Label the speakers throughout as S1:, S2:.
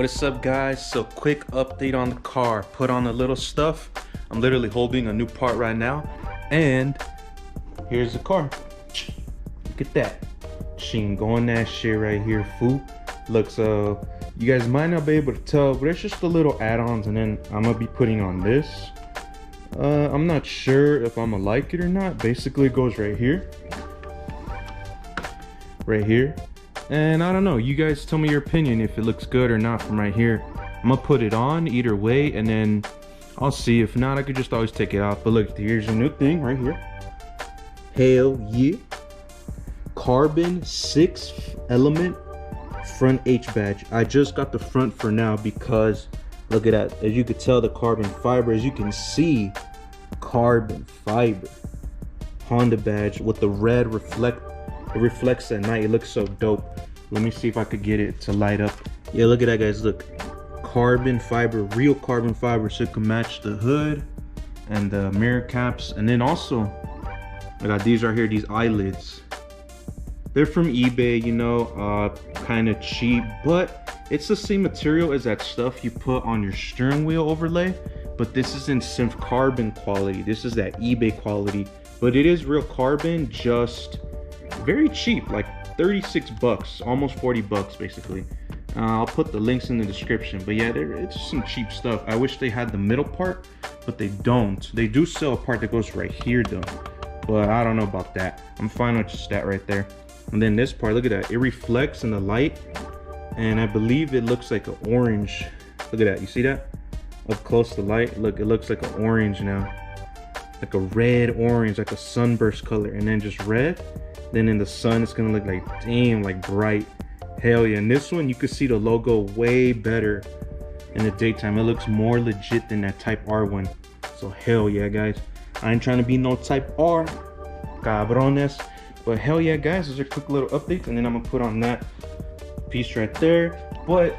S1: What is up, guys? So quick update on the car. Put on a little stuff. I'm literally holding a new part right now, and here's the car. Look at that. She ain't going that shit right here, fool. Looks you guys might not be able to tell, but it's just the little add-ons, and then I'm gonna be putting on this. I'm not sure if I'm gonna like it or not. Basically it goes right here, and I don't know, you guys tell me your opinion if it looks good or not from right here. I'm gonna put it on either way, and then I'll see. If not, I could just always take it off. But look, here's a new thing right here. Hell yeah. Carbon 6-element front H badge. I just got the front for now because look at that. As you could tell, the carbon fiber, as you can see, carbon fiber Honda badge with the red it reflects at night. It looks so dope. Let me see if I could get it to light up. Yeah, look at that, guys. Look, carbon fiber, real carbon fiber, so it can match the hood and the mirror caps. And then also I got these right here, these eyelids. They're from eBay, you know, kind of cheap, but it's the same material as that stuff you put on your steering wheel overlay, but this isn't synth carbon quality. This is that eBay quality, but it is real carbon, just very cheap, like 36 bucks, almost 40 bucks basically. I'll put the links in the description, but yeah, it's just some cheap stuff. I wish they had the middle part, but they don't. They do sell a part that goes right here though, but I don't know about that. I'm fine with just that right there. And then this part, look at that, it reflects in the light, and I believe it looks like an orange. Look at that, you see that? Up close to light, look, it looks like an orange now. Like a red orange, like a sunburst color, and then just red. Then in the sun, it's gonna look like, damn, like bright. Hell yeah. And this one, you can see the logo way better in the daytime. It looks more legit than that Type R one. So hell yeah, guys. I ain't trying to be no Type R, cabrones. But hell yeah, guys, those are quick little updates, and then I'm gonna put on that piece right there. But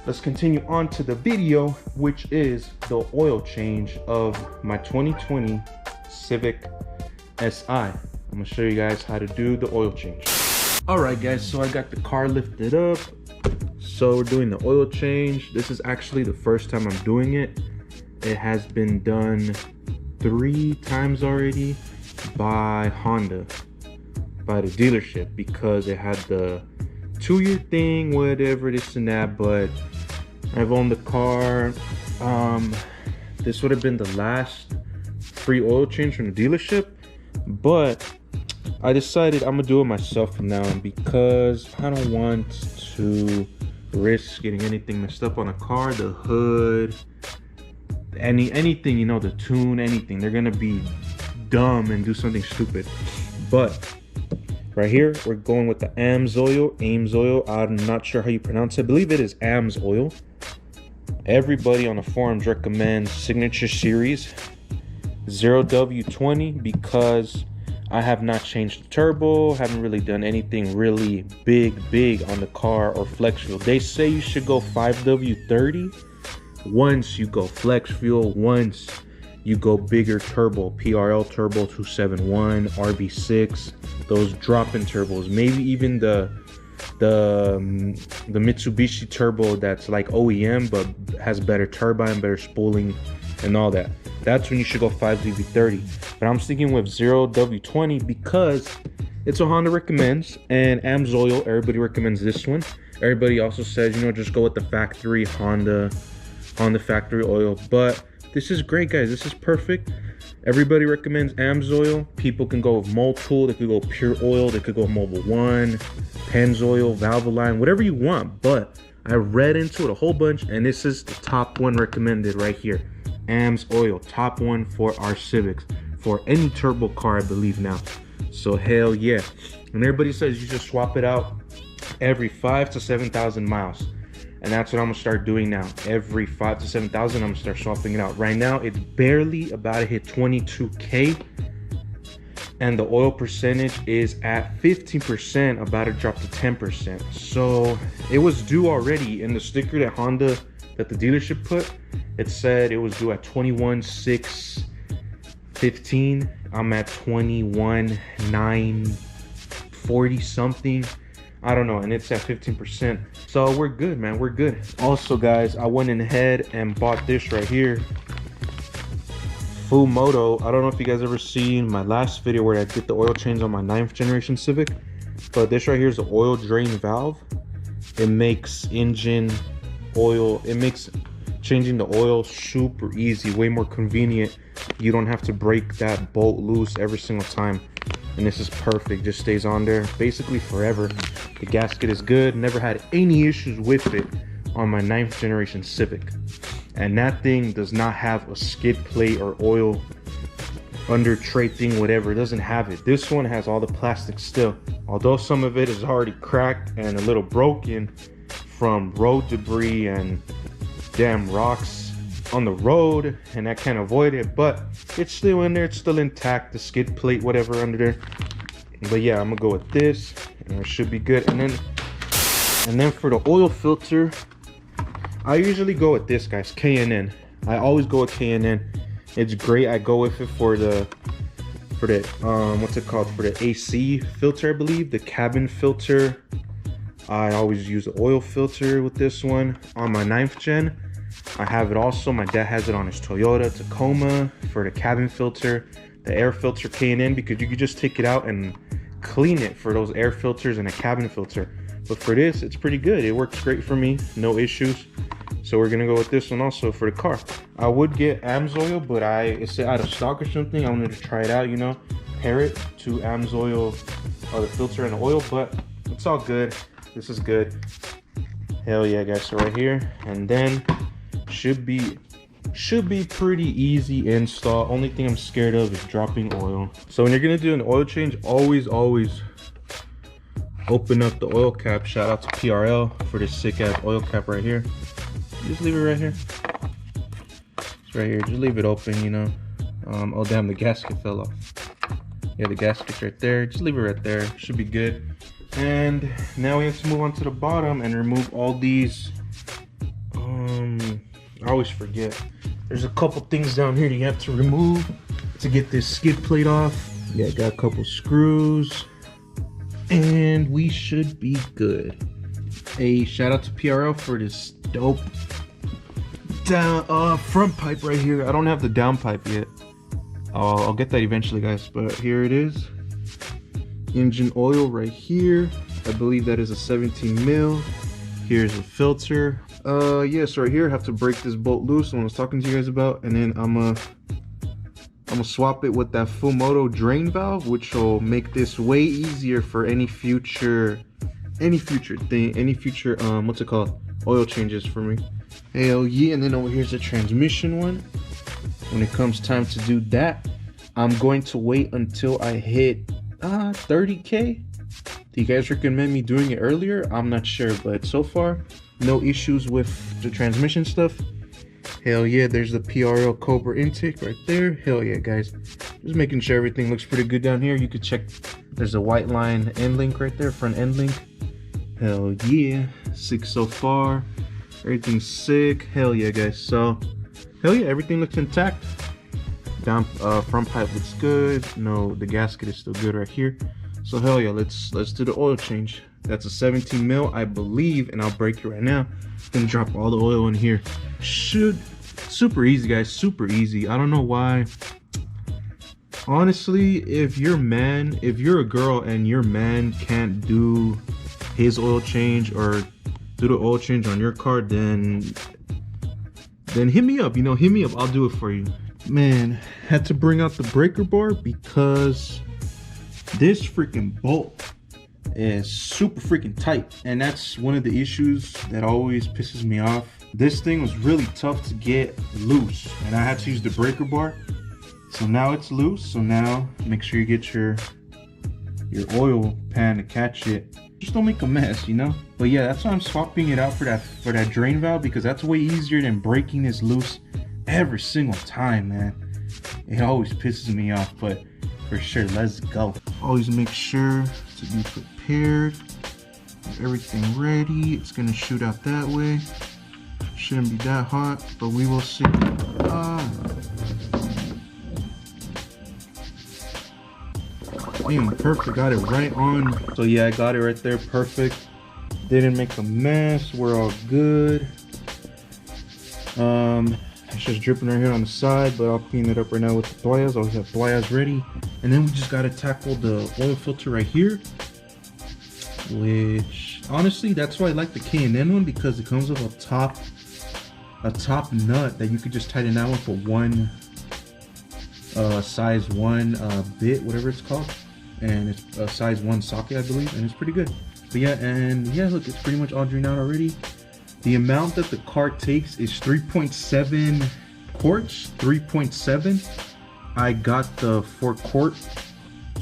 S1: let's continue on to the video, which is the oil change of my 2020 Civic Si. I'm gonna show you guys how to do the oil change. All right, guys, so I got the car lifted up. So we're doing the oil change. This is actually the first time I'm doing it. It has been done 3 times already by Honda, by the dealership, because it had the 2-year thing, whatever, this and that. But I've owned the car. This would have been the last free oil change from the dealership, but I decided I'm gonna do it myself from now on, because I don't want to risk getting anything messed up on a car, the hood, anything, you know, the tune, anything. They're gonna be dumb and do something stupid. But right here, we're going with the AMSOIL. I'm not sure how you pronounce it. I believe it is AMSOIL. Everybody on the forums recommends Signature Series 0W20 because I have not changed the turbo, haven't really done anything really big on the car or flex fuel. They say you should go 5W30 once you go flex fuel, once you go bigger turbo, PRL turbo 271, RB6, those drop-in turbos, maybe even the Mitsubishi turbo that's like OEM but has better turbine, better spooling and all that. That's when you should go 5W30. But I'm sticking with 0W20 because it's what Honda recommends, and AMSOIL, everybody recommends this one. Everybody also says, you know, just go with the factory Honda factory oil. But this is great, guys. This is perfect. Everybody recommends AMSOIL. People can go with Motul, they could go pure oil, they could go Mobile One, Pennzoil, Valvoline, whatever you want. But I read into it a whole bunch, and this is the top one recommended right here. AMSOIL, top one for our Civics, for any turbo car, I believe now. So hell yeah. And everybody says you just swap it out every 5,000 to 7,000 miles. And that's what I'm gonna start doing now. Every 5,000 to 7,000, I'm gonna start swapping it out. Right now, it's barely about to hit 22K. And the oil percentage is at 15%, about to drop to 10%. So it was due already in the sticker that the dealership put. It said it was due at 21,615. I'm at 21,940 something. I don't know, and it's at 15%. So we're good, man, we're good. Also guys, I went ahead and bought this right here, fumoto. I don't know if you guys ever seen my last video where I did the oil change on my 9th generation Civic, but this right here is the oil drain valve. It makes engine oil, it makes changing the oil super easy, way more convenient. You don't have to break that bolt loose every single time, and this is perfect. Just stays on there basically forever. The gasket is good, never had any issues with it on my 9th generation Civic. And that thing does not have a skid plate or oil under tray thing, whatever. It doesn't have it. This one has all the plastic still, although some of it is already cracked and a little broken from road debris and damn rocks on the road, and I can't avoid it, but it's still in there. It's still intact, the skid plate, whatever, under there. But yeah, I'm gonna go with this, and it should be good. And then for the oil filter, I usually go with this, guys, K&N. I always go with K&N. It's great. I go with it for the what's it called, for the AC filter, I believe, the cabin filter. I always use the oil filter with this one. On my 9th gen, I have it also. My dad has it on his Toyota Tacoma for the cabin filter, the air filter K&N, because you could just take it out and clean it for those air filters and a cabin filter. But for this, it's pretty good. It works great for me, no issues. So we're gonna go with this one also for the car. I would get AMSOIL, but it's out of stock or something. I wanted to try it out, you know, pair it to AMSOIL, or the filter and the oil, but it's all good. This is good. Hell yeah, guys. So right here, and then should be pretty easy install. Only thing I'm scared of is dropping oil. So when you're gonna do an oil change, always open up the oil cap. Shout out to PRL for this sick ass oil cap right here. Just leave it right here. It's right here. Just leave it open, you know. Oh damn, the gasket fell off. Yeah, the gasket's right there. Just leave it right there. Should be good. And now we have to move on to the bottom and remove all these. I always forget. There's a couple things down here that you have to remove to get this skid plate off. Yeah, got a couple screws, and we should be good. A shout out to PRL for this dope down front pipe right here. I don't have the down pipe yet. I'll get that eventually, guys. But here it is. Engine oil right here. I believe that is a 17 mil. Here's a filter. Yes, right here I have to break this bolt loose, the one I was talking to you guys about, and then I'm gonna swap it with that fumoto drain valve, which will make this way easier for any future what's it called, oil changes for me. Hell yeah. And then over here's the transmission one. When it comes time to do that, I'm going to wait until I hit 30K. Do you guys recommend me doing it earlier? I'm not sure, but so far no issues with the transmission stuff. Hell yeah. There's the PRL Cobra intake right there. Hell yeah, guys. Just making sure everything looks pretty good down here. You could check, there's a white line end link right there, front end link. Hell yeah. Sick so far. Everything's sick. Hell yeah, guys. So hell yeah, everything looks intact. Down front pipe looks good. No, the gasket is still good right here. So hell yeah, let's do the oil change. That's a 17 mil, I believe, and I'll break it right now. Then drop all the oil in here. Super easy, guys, super easy. I don't know why. Honestly, if you're a girl and your man can't do his oil change or do the oil change on your car, then hit me up, hit me up. I'll do it for you. Man, had to bring out the breaker bar because this freaking bolt is super freaking tight, and that's one of the issues that always pisses me off. This thing was really tough to get loose, and I had to use the breaker bar. So now it's loose. So now make sure you get your oil pan to catch it. Just don't make a mess, But yeah, that's why I'm swapping it out for that drain valve, because that's way easier than breaking this loose every single time, man. It always pisses me off, but for sure, let's go. Always make sure to be prepared. Everything ready. It's gonna shoot out that way. Shouldn't be that hot, but we will see. Damn, perfect. Got it right on. So yeah, I got it right there. Perfect. Didn't make a mess. We're all good. It's just dripping right here on the side, but I'll clean it up right now with the toallas. I always have toallas ready. And then we just gotta tackle the oil filter right here, which honestly, that's why I like the K&N one, because it comes with a top nut that you could just tighten that one for one size 1 bit, whatever it's called, and it's a size 1 socket, I believe, and it's pretty good. But yeah, and yeah, look, it's pretty much all drained out already. The amount that the car takes is 3.7 quarts. 3.7. I got the 4 quart,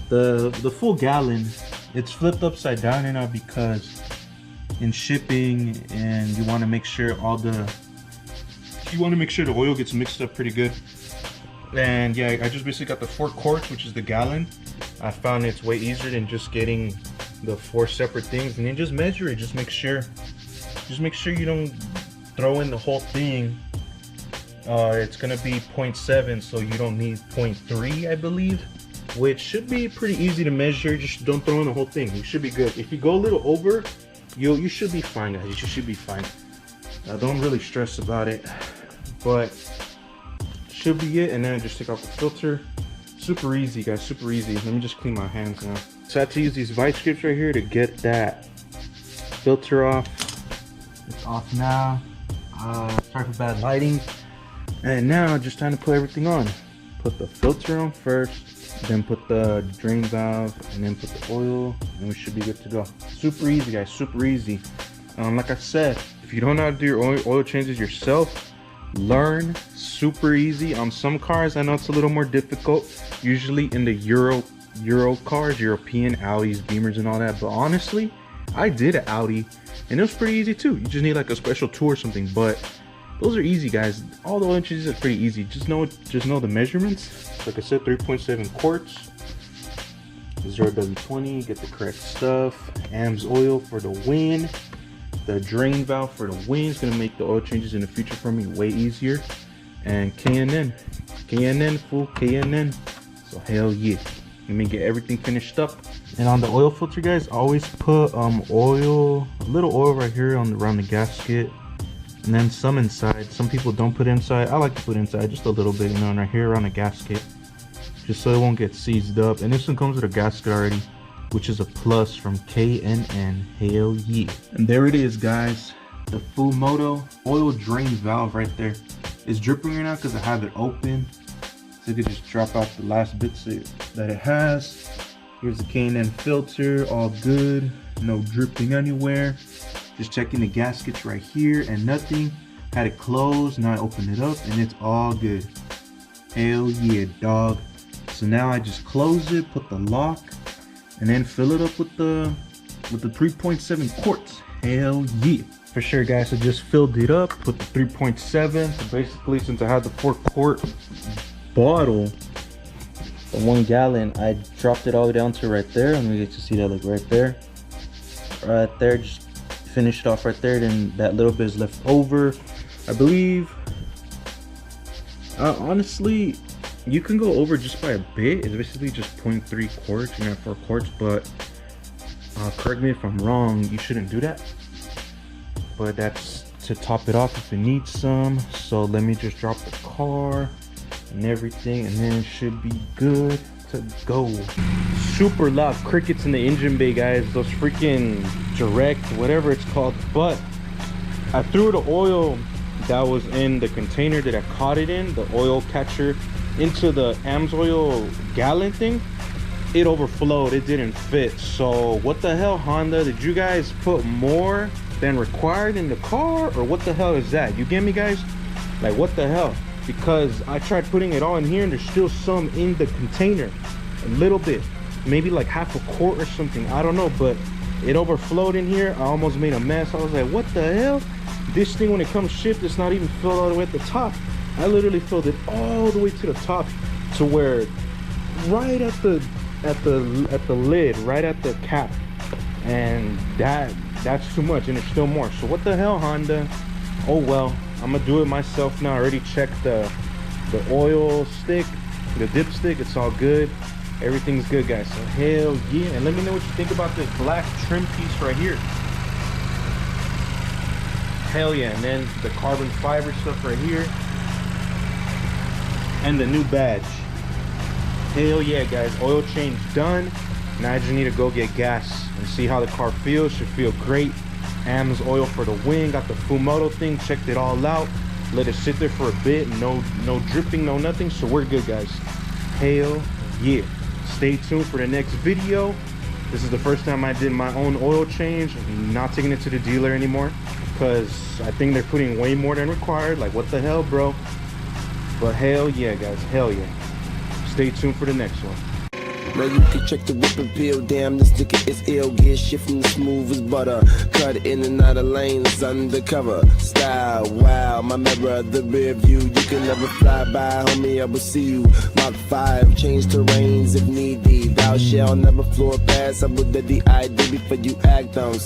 S1: the full gallon. It's flipped upside down right now because in shipping, and you want to make sure the oil gets mixed up pretty good. And yeah, I just basically got the 4 quarts, which is the gallon. I found it's way easier than just getting the 4 separate things, and then just measure it. Just make sure you don't throw in the whole thing. It's gonna be 0.7, so you don't need 0.3, I believe, which should be pretty easy to measure. Just don't throw in the whole thing. You should be good. If you go a little over, you should be fine, guys. You should be fine. Don't really stress about it, but should be it. And then just take off the filter. Super easy, guys, super easy. Let me just clean my hands now. So I had to use these vice grips right here to get that filter off. It's off now. Sorry for bad lighting. And now just time to put everything on. Put the filter on first, then put the drain valve, and then put the oil, and we should be good to go. Super easy, guys, super easy. Like I said, if you don't know how to do your oil changes yourself, learn. Super easy. On some cars, I know it's a little more difficult, usually in the Euro cars, European Audis, Beamers, and all that. But honestly, I did an Audi, and it was pretty easy too. You just need like a special tool or something, but those are easy, guys. All the oil changes are pretty easy. Just know the measurements. Like I said, 3.7 quarts, 0W20, get the correct stuff. AMSOIL for the win. The drain valve for the win is gonna make the oil changes in the future for me way easier. And K&N, full K&N. So hell yeah. Let me get everything finished up. And on the oil filter, guys, always put oil, a little oil right here around the gasket, and then some inside. Some people don't put inside. I like to put inside just a little bit, you know, and right here around the gasket, just so it won't get seized up. And this one comes with a gasket already, which is a plus from K&N. Hell yeah. And there it is, guys, the fumoto oil drain valve right there. It's dripping right now because I have it open, so you can just drop out the last bits that it has. Here's the K&N filter, all good, no dripping anywhere. Just checking the gaskets right here and nothing. Had it closed, now I open it up and it's all good. Hell yeah, dog. So now I just close it, put the lock, and then fill it up with the 3.7 quarts. Hell yeah. For sure, guys, I just filled it up, put the 3.7. So basically, since I had the 4 quart bottle, the 1 gallon, I dropped it all the way down to right there. And we get to see that, like right there. Right there, just finish it off right there. Then that little bit is left over, I believe. Honestly, you can go over just by a bit. It's basically just 0.3 quarts, you know, 4 quarts, but correct me if I'm wrong, you shouldn't do that. But that's to top it off if it needs some. So let me just drop the car and everything, and then it should be good to go. Super loud crickets in the engine bay, guys. Those freaking direct, whatever it's called. But I threw the oil that was in the container that I caught it in, the oil catcher, into the AMSOIL gallon thing. It overflowed, it didn't fit. So what the hell, Honda? Did you guys put more than required in the car, or what the hell is that? You get me, guys? Like, what the hell? Because I tried putting it all in here and there's still some in the container, a little bit, maybe like half a quart or something, I don't know, but it overflowed in here. I almost made a mess. I was like, what the hell? This thing, when it comes shipped, it's not even filled all the way at the top. I literally filled it all the way to the top, to where right at the lid, right at the cap, and that's too much, and there's still more. So what the hell, Honda? Oh well, I'm gonna do it myself now. I already checked the oil stick, the dipstick, it's all good. Everything's good, guys. So hell yeah. And let me know what you think about this black trim piece right here. Hell yeah. And then the carbon fiber stuff right here, and the new badge. Hell yeah, guys. Oil change done. Now I just need to go get gas and see how the car feels. Should feel great. AMSOIL for the wing. Got the fumoto thing. Checked it all out. Let it sit there for a bit. No dripping, no nothing. So we're good, guys. Hell yeah. Stay tuned for the next video. This is the first time I did my own oil change. I'm not taking it to the dealer anymore because I think they're putting way more than required. Like, what the hell, bro? But hell yeah, guys. Hell yeah. Stay tuned for the next one.
S2: Now you can check the whip and peel. Damn, this nigga is ill. Get shit from the smooth as butter. Cut in and out of lanes undercover. Style, wow, my mirror, the rear view. You can never fly by, homie, I will see you. Mach 5, change terrains if need be. Thou shall never floor pass. I will let the ID before you act on.